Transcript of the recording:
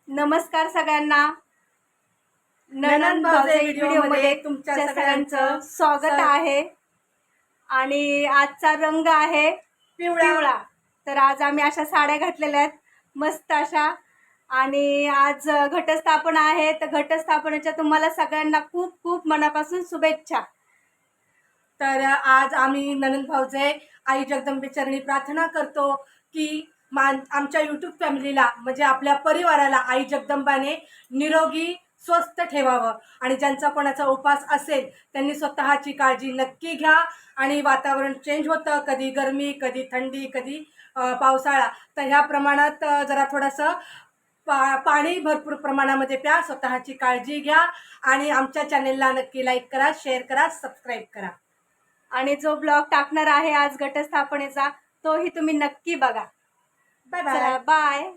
नमस्कार सगळ्यांना. ननंद भाऊजे व्हिडिओमध्ये तुमच्या सगळ्यांचं स्वागत आहे. आणि आजचा रंग आहे पिवळा. तर आज आम्ही अशा साड्या घातलेल्या आहेत मस्त अशा. आणि आज घटस्थापना आहे, तर घटस्थापनेच्या तुम्हाला सगळ्यांना खूप खूप मनापासून शुभेच्छा. तर आज आम्ही ननंद भाऊजे आई जगदंबेचरणी प्रार्थना करतो की आमच्या यूट्यूब फॅमिलीला म्हणजे आपल्या परिवाराला आई जगदंबाने निरोगी स्वस्थ ठेवावं. आणि ज्यांचा कोणाचा उपास असेल त्यांनी स्वतःची काळजी नक्की घ्या. आणि वातावरण चेंज होतं, कधी गरमी, कधी थंडी, कधी पावसाळा. तर ह्या प्रमाणात जरा थोडंसं पाणी भरपूर प्रमाणामध्ये प्या, स्वतःची काळजी घ्या. आणि आमच्या चॅनेलला नक्की लाईक करा, शेअर करा, सबस्क्राईब करा. आणि जो ब्लॉग टाकणार आहे आज घटस्थापनेचा तोही तुम्ही नक्की बघा. Bye bye. बाय.